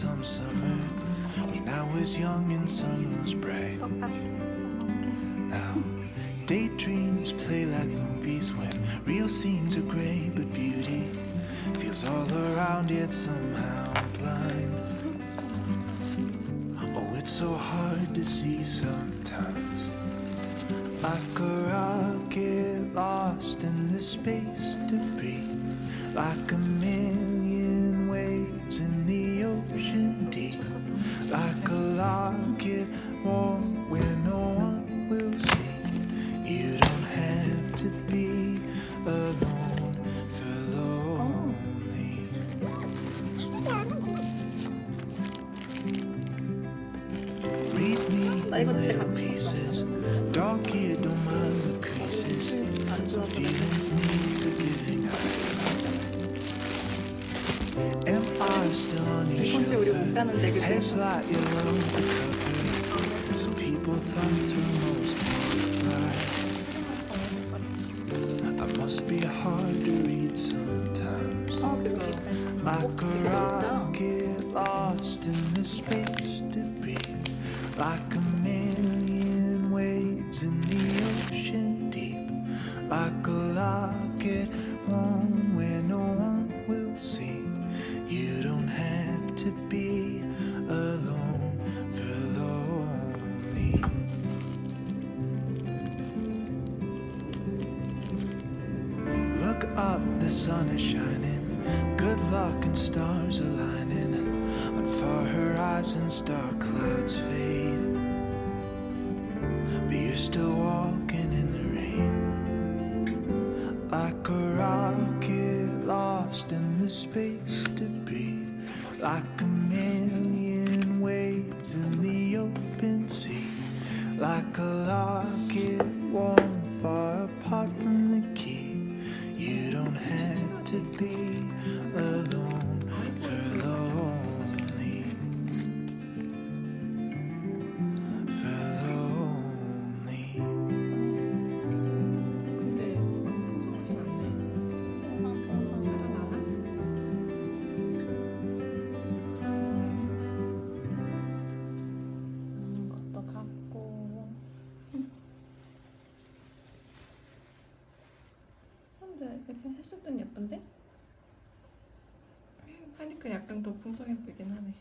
some summer when I was young and sun was bright. Now daydreams play like movies when real scenes are gray, but beauty feels all around yet somehow blind. Oh, it's so hard to see sometimes, like a rocket lost in the space debris, like a million waves in the ocean deep, like a locket warm where no one will see. You don't have to be alone for lonely. Read me in little pieces, dark here, don't mind the creases. Some feelings need forgiving. Am I still on your shoulder? Hands like you're undercover. Some people thumb through most lives. I must be hard to read sometimes, like a rocket lost in the space debris, like a million waves in the ocean deep, like a locket worn where no one will see. You don't have to be alone for lonely. Look up, the sun is shining, good luck and stars aligning. On far horizons dark clouds fade, but you're still walking in the rain, like a rocket lost in the space debris, like a million waves in the open sea, like a locket worn far apart from the key. You don't have to be alone for lonely, for lonely. 것도 같고. 근데 이렇게 했을 땐 예쁜데? 하니까 약간 더 풍성해 보이긴 하네.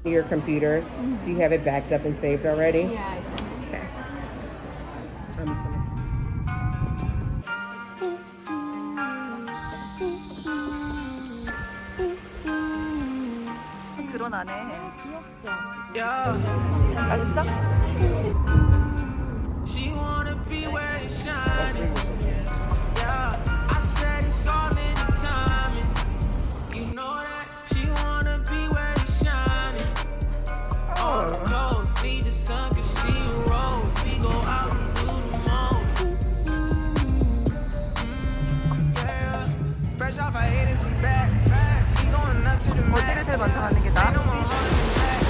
Your computer. Do you have it backed up and saved already? Yeah, I do. Okay. I'm just gonna. 드러나네. Yeah. 맛있어? She wanna be where it's shining. Yeah, I said it's all in the timing. You know that she wanna be where it's shining. On the coast, need the sun 'cause she a rose. We go out and do the most. Yeah, fresh off our haters, we back. We going up to the max. 어디를 제일 먼저 가는 게 나아? Ain't no more holding back.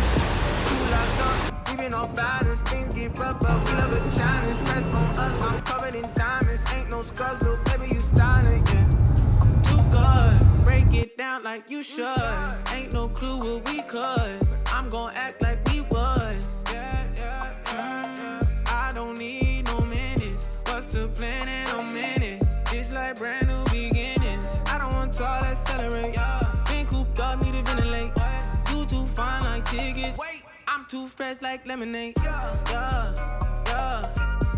Too locked up, we been on balance. Things get rough, but we love a challenge. Press on us, I'm covered in diamonds. Ain't no scrubs, little baby, you styling, yeah. Too good, break it down like you should. Ain't no clue what we could, but I'm gon' act like we would. I don't need no minutes. What's the plan in a minute? It's like brand new beginnings. I don't want to all accelerate. Been cooped up, need to ventilate. You too fine like tickets. I'm too fresh like lemonade. Yeah.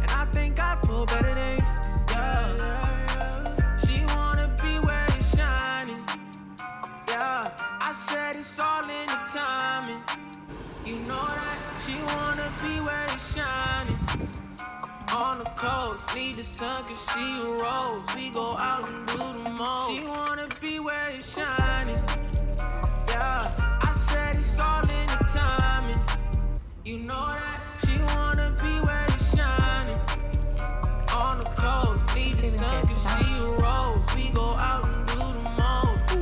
And I thank God for better days. Yeah. She wanna be where it's shining. Yeah. I said it's all in the timing. You know that she wanna be where it's shining. On the coast, need the sun 'cause she a rose. We go out and do the most. She wanna be where it's shining. Yeah, I said it's all in the timing. You know that she wanna be where it's shining. On the coast, need the sun 'cause she a rose. We go out and do the most.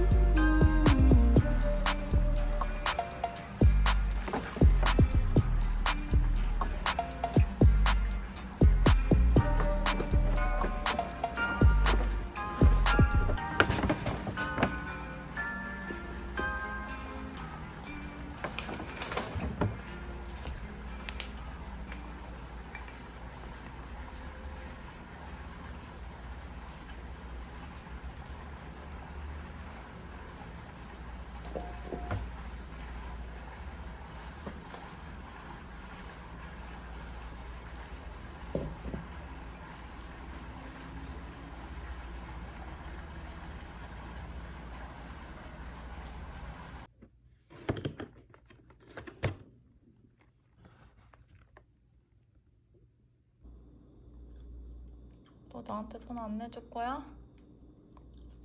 너 나한테 돈 안 내줄 거야?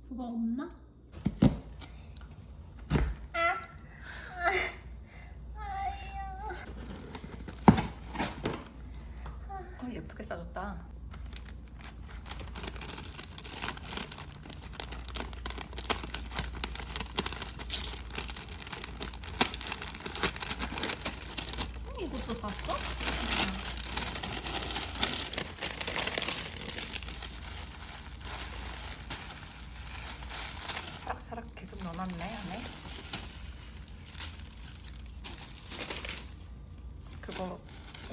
그거 없나? 예쁘게 싸줬다. 이것도 샀어? 사락사락 계속 넣어놨네 안에. 그거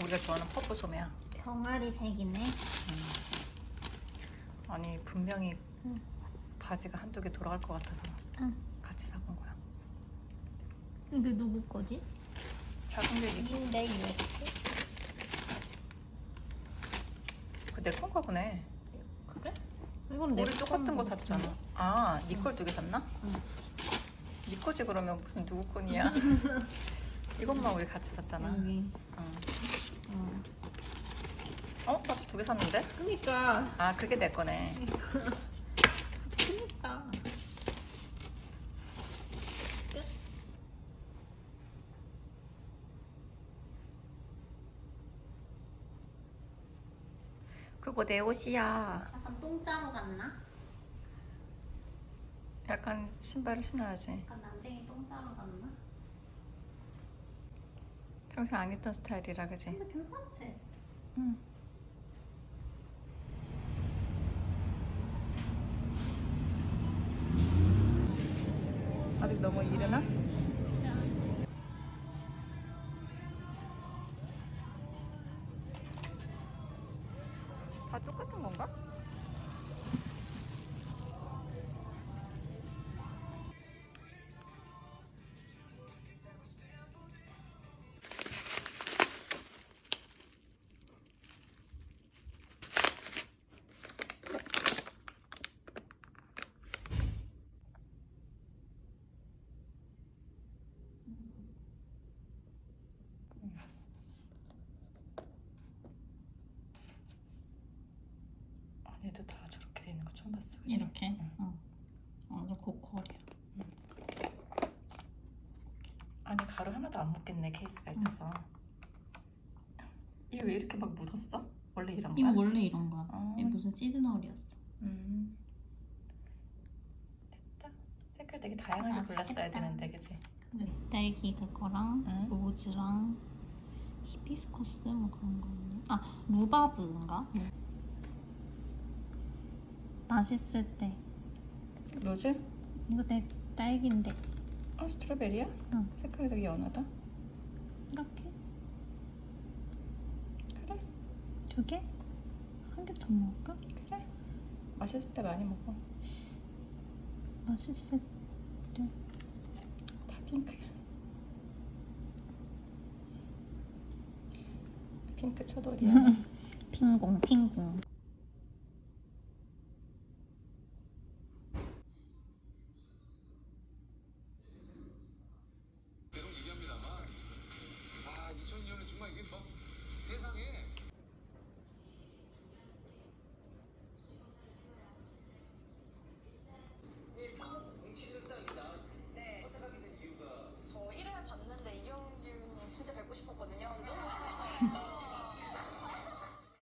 우리가 좋아하는 퍼프 소매야. 병아리 색이네. 아니 분명히 바지가 한두 개 돌아갈 것 같아서 같이 사본 거야. 이게 누구 거지? 작은 게 인데 UX? 그내 건가 보네. 그래? 이건 내 우리 똑같은 거 샀잖아. 아, 니 걸 두 개 샀나? 응. 니 거지 그러면 무슨 누구 건이야? 이것만 우리 같이 샀잖아. 여기. 응. 어? 나도 두 개 샀는데? 그니까. 아, 그게 내 거네. 그니까. 끝. 그거 내 옷이야. 약간 똥자루 같나? 약간 신발을 신어야지. 약간 난쟁이 똥자루 같나? 평생 안 입던 스타일이라 그지? 근데 괜찮지? 응. 아직 너무 이르나? 다 똑같은 건가? 안에도 다 저렇게 돼 있는 거 처음 봤어. 그치? 이렇게? 응. 완전 고퀄이야. 안에 가루 하나도 안 묻겠네. 케이스가 있어서. 이게 왜 이렇게 막 묻었어? 원래 이런 거야? 이거 원래 이런 거야. 어. 이게 무슨 시즈널이었어. 됐다. 색깔 되게 다양하게 골랐어야 되는데, 그치? 딸기 그거랑 응? 로즈랑 히비스커스 뭐 그런 거 있네. 아 루바브인가? 응. 맛있을 때 로즈? 이거 내 딸기인데 스트로베리야? 응. 색깔이 되게 연하다. 이렇게 그래? 2개? 한 개 더 먹을까? 그래? 맛있을 때 많이 먹어. 맛있을 때 다 핑크야. 핑크 차돌이야. 핑공